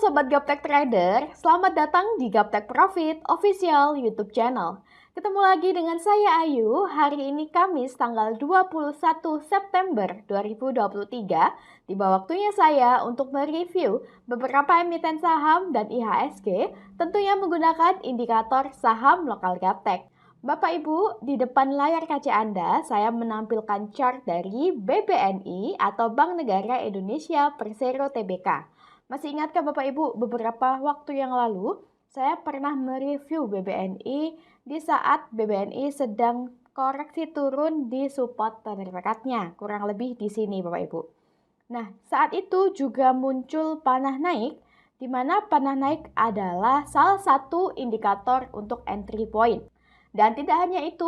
Sobat Gaptek Trader, selamat datang di Gaptek Profit Official YouTube Channel. Ketemu lagi dengan saya Ayu, hari ini Kamis tanggal 21 September 2023. Tiba waktunya saya untuk mereview beberapa emiten saham dan IHSG, tentunya menggunakan indikator saham lokal Gaptek. Bapak Ibu, di depan layar kaca Anda, saya menampilkan chart dari BBNI atau Bank Negara Indonesia Persero Tbk. Masih ingatkah Bapak Ibu, beberapa waktu yang lalu saya pernah mereview BBNI di saat BBNI sedang koreksi turun di support terdekatnya, kurang lebih di sini Bapak Ibu. Nah, saat itu juga muncul panah naik, di mana panah naik adalah salah satu indikator untuk entry point. Dan tidak hanya itu,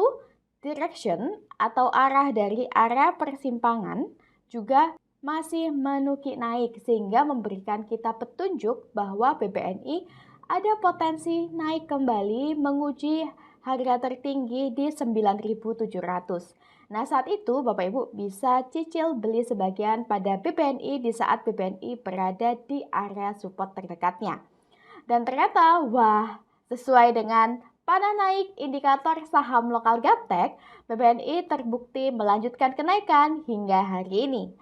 direction atau arah dari area persimpangan juga masih menukik naik sehingga memberikan kita petunjuk bahwa BBNI ada potensi naik kembali menguji harga tertinggi di 9.700. Nah, saat itu Bapak Ibu bisa cicil beli sebagian pada BBNI di saat BBNI berada di area support terdekatnya. Dan ternyata, wah, sesuai dengan panah naik indikator saham lokal Gaptek, BBNI terbukti melanjutkan kenaikan hingga hari ini.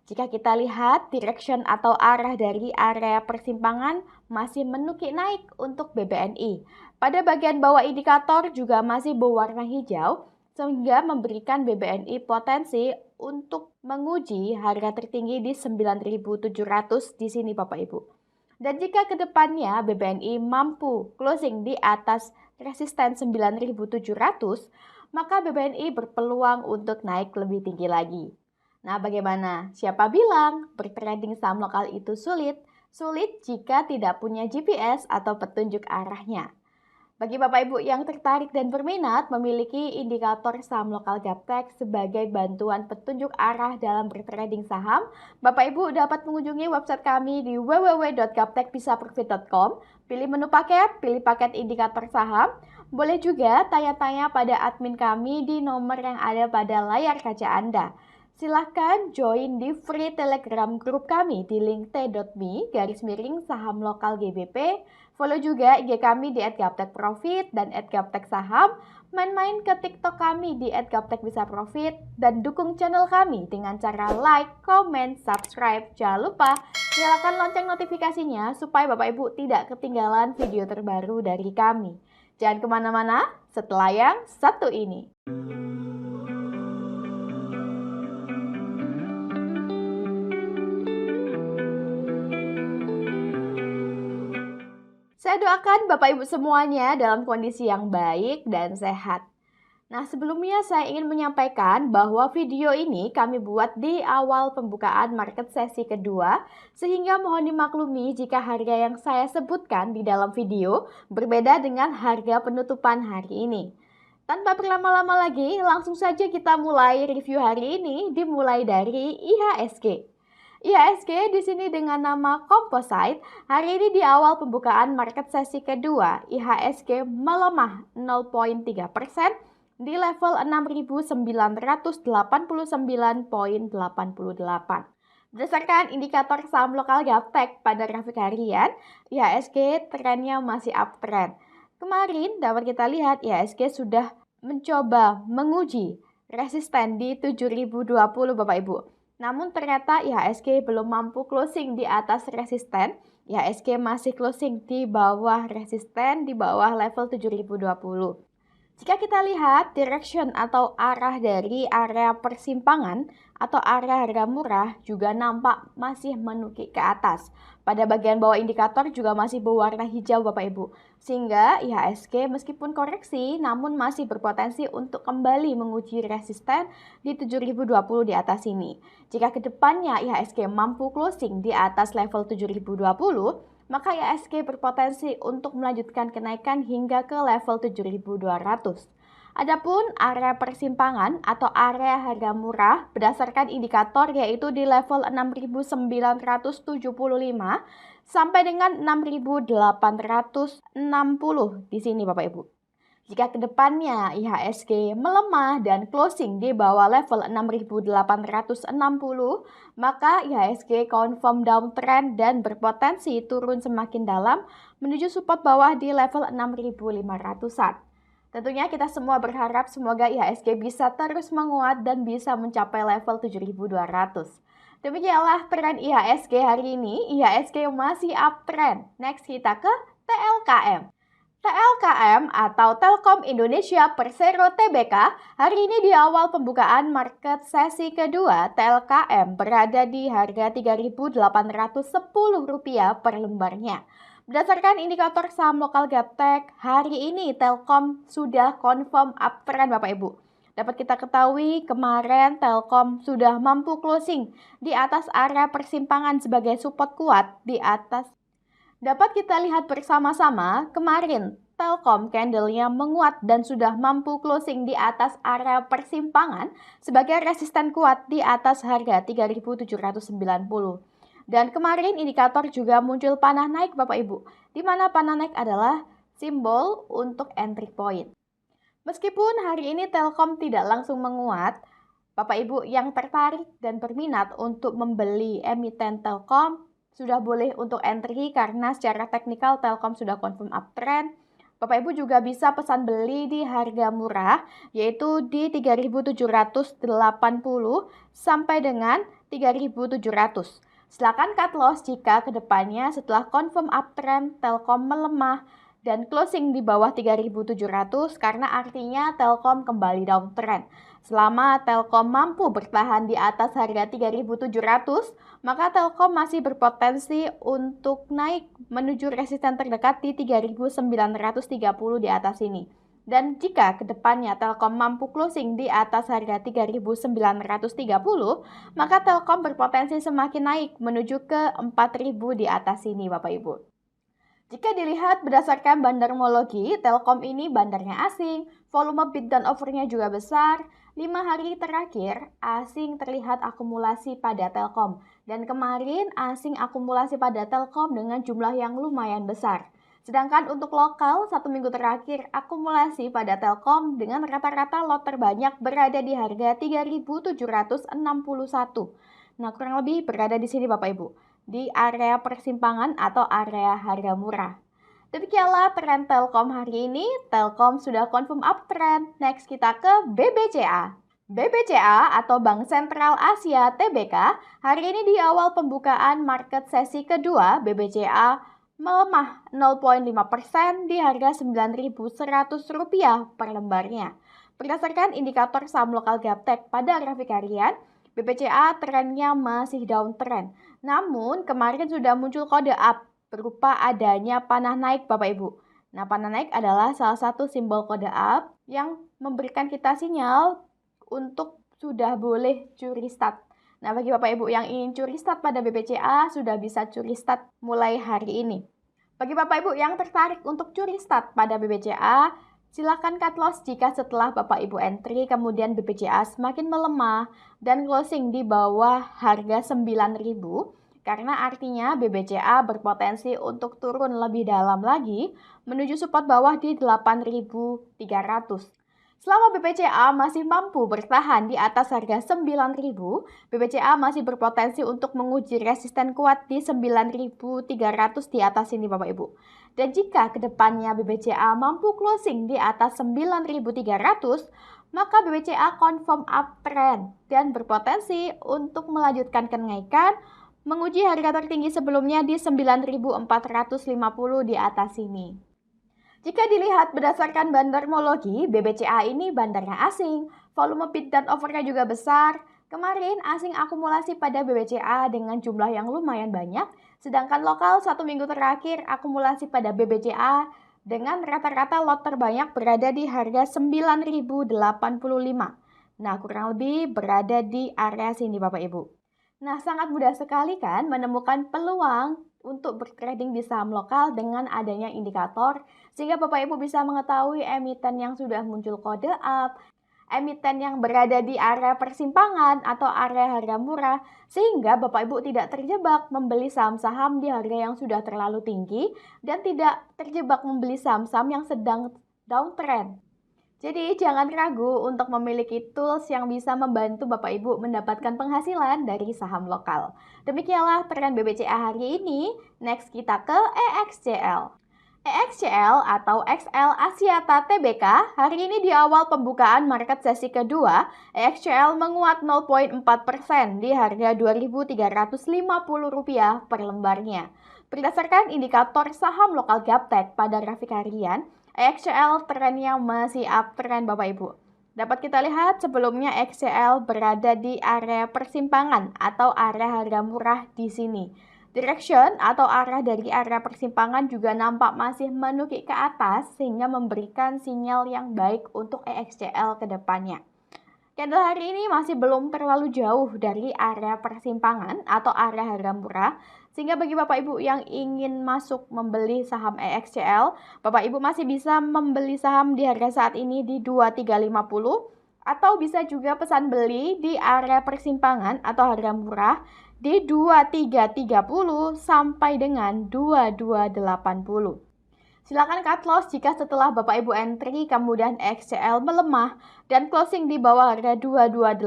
Jika kita lihat direction atau arah dari area persimpangan masih menukik naik untuk BBNI. Pada bagian bawah indikator juga masih berwarna hijau sehingga memberikan BBNI potensi untuk menguji harga tertinggi di 9.700 di sini Bapak Ibu. Dan jika ke depannya BBNI mampu closing di atas resisten 9.700, maka BBNI berpeluang untuk naik lebih tinggi lagi. Nah, bagaimana? Siapa bilang bertrading saham lokal itu sulit? Sulit jika tidak punya GPS atau petunjuk arahnya. Bagi Bapak Ibu yang tertarik dan berminat memiliki indikator saham lokal Gaptek sebagai bantuan petunjuk arah dalam bertrading saham, Bapak Ibu dapat mengunjungi website kami di www.gaptekbisaprofit.com, pilih menu paket, pilih paket indikator saham. Boleh juga tanya-tanya pada admin kami di nomor yang ada pada layar kaca Anda. Silahkan join di free telegram group kami di link t.me/saham lokal GBP. Follow juga IG kami di @gaptekprofit dan @gapteksaham. Main-main ke TikTok kami di @gaptekbisaprofit dan dukung channel kami dengan cara like, comment, subscribe. Jangan lupa nyalakan lonceng notifikasinya supaya Bapak Ibu tidak ketinggalan video terbaru dari kami. Jangan kemana-mana setelah yang satu ini. Saya doakan Bapak Ibu semuanya dalam kondisi yang baik dan sehat. Nah, sebelumnya saya ingin menyampaikan bahwa video ini kami buat di awal pembukaan market sesi kedua, sehingga mohon dimaklumi jika harga yang saya sebutkan di dalam video berbeda dengan harga penutupan hari ini. Tanpa berlama-lama lagi, langsung saja kita mulai review hari ini dimulai dari IHSG. IHSG di sini dengan nama Composite, hari ini di awal pembukaan market sesi kedua, IHSG melemah 0,3% di level 6.989,88. Berdasarkan indikator saham lokal Gaptek pada grafik harian, IHSG trennya masih uptrend. Kemarin dapat kita lihat IHSG sudah mencoba menguji resisten di 7.020 Bapak Ibu. Namun ternyata IHSG belum mampu closing di atas resisten. IHSG masih closing di bawah resisten, di bawah level 7.020. Jika kita lihat direction atau arah dari area persimpangan atau area harga murah juga nampak masih menukik ke atas. Pada bagian bawah indikator juga masih berwarna hijau Bapak Ibu. Sehingga IHSG meskipun koreksi namun masih berpotensi untuk kembali menguji resisten di 7.020 di atas ini. Jika kedepannya IHSG mampu closing di atas level 7.020, maka IHSG berpotensi untuk melanjutkan kenaikan hingga ke level 7.200. Adapun area persimpangan atau area harga murah berdasarkan indikator yaitu di level 6.975 sampai dengan 6.860 di sini Bapak Ibu. Jika kedepannya IHSG melemah dan closing di bawah level 6.860, maka IHSG confirm downtrend dan berpotensi turun semakin dalam menuju support bawah di level 6.500-an. Tentunya kita semua berharap semoga IHSG bisa terus menguat dan bisa mencapai level 7.200. Demikianlah tren IHSG hari ini. IHSG masih uptrend. Next kita ke TLKM. TLKM atau Telkom Indonesia Persero Tbk hari ini di awal pembukaan market sesi kedua TLKM berada di harga Rp3.810 per lembarnya. Berdasarkan indikator saham lokal Gaptek, hari ini Telkom sudah confirm uptrend Bapak Ibu. Dapat kita ketahui kemarin Telkom sudah mampu closing di atas area persimpangan sebagai support kuat di atas. Dapat kita lihat bersama-sama, kemarin Telkom candle-nya menguat dan sudah mampu closing di atas area persimpangan sebagai resisten kuat di atas harga 3.790. Dan kemarin indikator juga muncul panah naik Bapak Ibu, di mana panah naik adalah simbol untuk entry point. Meskipun hari ini Telkom tidak langsung menguat, Bapak Ibu yang tertarik dan berminat untuk membeli emiten Telkom, sudah boleh untuk entry karena secara teknikal Telkom sudah confirm uptrend. Bapak Ibu juga bisa pesan beli di harga murah yaitu di 3.780 sampai dengan 3.700. Silakan cut loss jika kedepannya setelah confirm uptrend Telkom melemah dan closing di bawah 3.700 karena artinya Telkom kembali downtrend. Selama Telkom mampu bertahan di atas harga 3.700, maka Telkom masih berpotensi untuk naik menuju resisten terdekat di 3.930 di atas ini. Dan jika kedepannya Telkom mampu closing di atas harga 3.930, maka Telkom berpotensi semakin naik menuju ke 4.000 di atas ini Bapak Ibu. Jika dilihat berdasarkan bandarmologi, Telkom ini bandarnya asing, volume bid dan offernya juga besar. 5 hari terakhir, asing terlihat akumulasi pada Telkom. Dan kemarin, asing akumulasi pada Telkom dengan jumlah yang lumayan besar. Sedangkan untuk lokal, 1 minggu terakhir, akumulasi pada Telkom dengan rata-rata lot terbanyak berada di harga 3.761. Nah, kurang lebih berada di sini Bapak Ibu, di area persimpangan atau area harga murah. Demikianlah tren Telkom hari ini. Telkom sudah confirm uptrend. Next kita ke BBCA. BBCA atau Bank Sentral Asia Tbk hari ini di awal pembukaan market sesi kedua BBCA melemah 0,5% di harga Rp9.100 per lembarnya. Berdasarkan indikator saham lokal Gaptek pada grafik harian, BBCA trennya masih downtrend. Namun kemarin sudah muncul kode up berupa adanya panah naik Bapak Ibu. Nah, panah naik adalah salah satu simbol kode up yang memberikan kita sinyal untuk sudah boleh curi start. Nah, bagi Bapak Ibu yang ingin curi start pada BBCA, sudah bisa curi start mulai hari ini. Bagi Bapak Ibu yang tertarik untuk curi start pada BBCA, silakan cut loss jika setelah Bapak Ibu entry kemudian BBCA semakin melemah dan closing di bawah harga 9.000 karena artinya BBCA berpotensi untuk turun lebih dalam lagi menuju support bawah di 8.300. Selama BBCA masih mampu bertahan di atas harga 9.000, BBCA masih berpotensi untuk menguji resisten kuat di 9.300 di atas ini Bapak Ibu. Dan jika kedepannya BBCA mampu closing di atas 9.300, maka BBCA confirm uptrend dan berpotensi untuk melanjutkan kenaikan menguji harga tertinggi sebelumnya di 9.450 di atas ini. Jika dilihat berdasarkan bandarmologi, BBCA ini bandarnya asing, volume bid dan offernya juga besar. Kemarin asing akumulasi pada BBCA dengan jumlah yang lumayan banyak, sedangkan lokal 1 minggu terakhir akumulasi pada BBCA dengan rata-rata lot terbanyak berada di harga 9.085. Nah, kurang lebih berada di area sini Bapak Ibu. Nah, sangat mudah sekali kan menemukan peluang untuk bertrading di saham lokal dengan adanya indikator, sehingga Bapak Ibu bisa mengetahui emiten yang sudah muncul kode up, emiten yang berada di area persimpangan atau area harga murah, sehingga Bapak Ibu tidak terjebak membeli saham-saham di harga yang sudah terlalu tinggi dan tidak terjebak membeli saham-saham yang sedang downtrend. Jadi jangan ragu untuk memiliki tools yang bisa membantu Bapak Ibu mendapatkan penghasilan dari saham lokal. Demikianlah tren BBCA hari ini. Next kita ke EXCL. EXCL atau XL Axiata Tbk hari ini di awal pembukaan market sesi kedua, EXCL menguat 0,4% di harga Rp2.350 per lembarnya. Berdasarkan indikator saham lokal Gaptek pada grafik harian, EXCL trennya masih uptrend Bapak Ibu. Dapat kita lihat sebelumnya EXCL berada di area persimpangan atau area harga murah di sini. Direction atau arah dari area persimpangan juga nampak masih menukik ke atas sehingga memberikan sinyal yang baik untuk EXCL ke depannya. Candle hari ini masih belum terlalu jauh dari area persimpangan atau area harga murah, sehingga bagi Bapak Ibu yang ingin masuk membeli saham EXCL, Bapak Ibu masih bisa membeli saham di harga saat ini di 2350 atau bisa juga pesan beli di area persimpangan atau harga murah di 2330 sampai dengan 2280. Silakan cut loss jika setelah Bapak Ibu entry kemudian EXCL melemah dan closing di bawah harga 2280.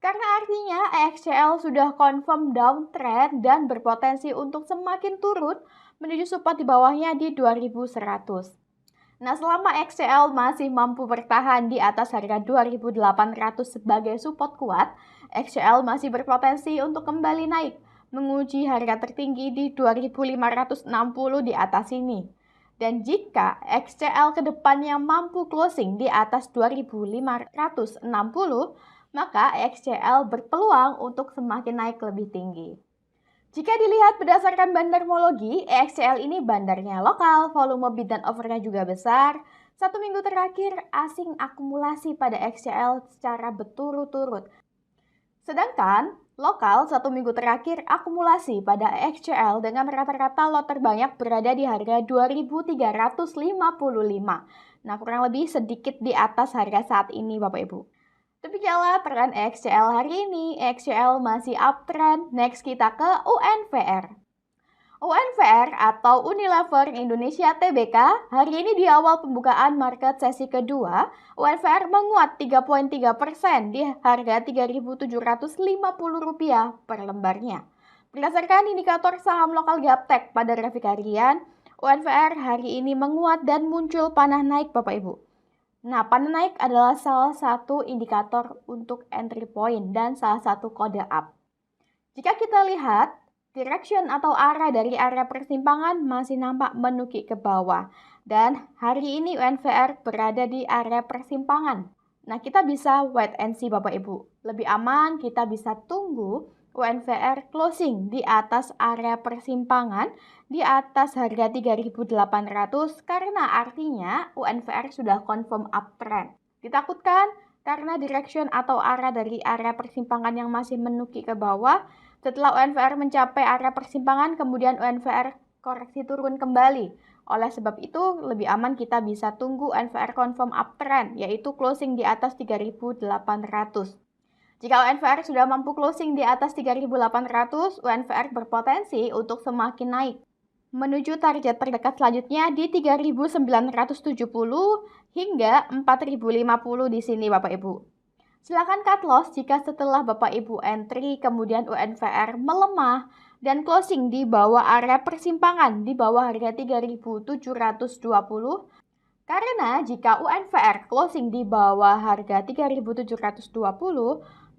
Karena artinya EXCL sudah confirm downtrend dan berpotensi untuk semakin turun menuju support di bawahnya di 2100. Nah, selama EXCL masih mampu bertahan di atas harga 2800 sebagai support kuat, EXCL masih berpotensi untuk kembali naik, menguji harga tertinggi di 2560 di atas ini. Dan jika EXCL ke depannya mampu closing di atas 2560, maka EXCL berpeluang untuk semakin naik lebih tinggi. Jika dilihat berdasarkan bandarmologi, EXCL ini bandarnya lokal, volume bid dan offernya juga besar. 1 minggu terakhir, asing akumulasi pada EXCL secara berturut-turut. Sedangkan lokal 1 minggu terakhir akumulasi pada EXCL dengan rata-rata lot terbanyak berada di harga 2.355. Nah, kurang lebih sedikit di atas harga saat ini Bapak Ibu. Demikianlah tren EXCL hari ini. EXCL masih uptrend. Next kita ke UNVR. UNVR atau Unilever Indonesia Tbk hari ini di awal pembukaan market sesi kedua, UNVR menguat 3,3% di harga Rp3.750 per lembarnya. Berdasarkan indikator saham lokal Gaptek pada grafik harian, UNVR hari ini menguat dan muncul panah naik Bapak Ibu. Nah, panah naik adalah salah satu indikator untuk entry point dan salah satu kode up. Jika kita lihat, direction atau arah dari area persimpangan masih nampak menukik ke bawah. Dan hari ini UNVR berada di area persimpangan. Nah, kita bisa wait and see Bapak Ibu. Lebih aman kita bisa tunggu UNVR closing di atas area persimpangan di atas harga 3.800 karena artinya UNVR sudah confirm uptrend. Ditakutkan karena direction atau arah dari area persimpangan yang masih menukik ke bawah. Setelah UNVR mencapai area persimpangan, kemudian UNVR koreksi turun kembali. Oleh sebab itu, lebih aman kita bisa tunggu UNVR confirm uptrend, yaitu closing di atas 3.800. Jika UNVR sudah mampu closing di atas 3.800, UNVR berpotensi untuk semakin naik. Menuju target terdekat selanjutnya di 3.970 hingga 4.050 di sini Bapak Ibu. Silakan cut loss jika setelah Bapak Ibu entry kemudian UNVR melemah dan closing di bawah area persimpangan di bawah harga 3.720. Karena jika UNVR closing di bawah harga 3.720,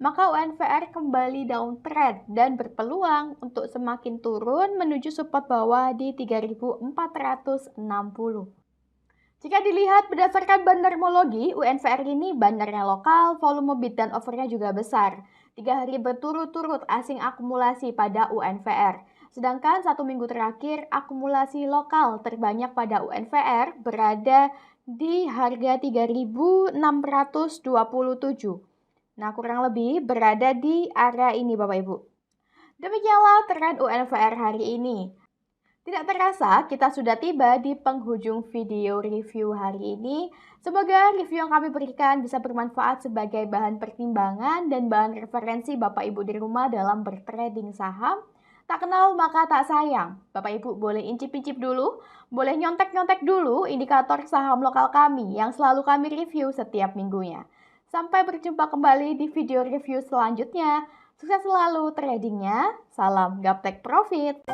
maka UNVR kembali downtrend dan berpeluang untuk semakin turun menuju support bawah di 3.460. Jika dilihat berdasarkan bandarmologi, UNVR ini bandarnya lokal, volume bid dan offernya juga besar. 3 hari berturut-turut asing akumulasi pada UNVR. Sedangkan 1 minggu terakhir akumulasi lokal terbanyak pada UNVR berada di harga 3.627. Nah, kurang lebih berada di area ini Bapak Ibu. Demikianlah tren UNVR hari ini. Tidak terasa, kita sudah tiba di penghujung video review hari ini. Semoga review yang kami berikan bisa bermanfaat sebagai bahan pertimbangan dan bahan referensi Bapak Ibu di rumah dalam bertrading saham. Tak kenal maka tak sayang. Bapak Ibu boleh incip-incip dulu, boleh nyontek-nyontek dulu indikator saham lokal kami yang selalu kami review setiap minggunya. Sampai berjumpa kembali di video review selanjutnya. Sukses selalu tradingnya. Salam Gaptek Profit.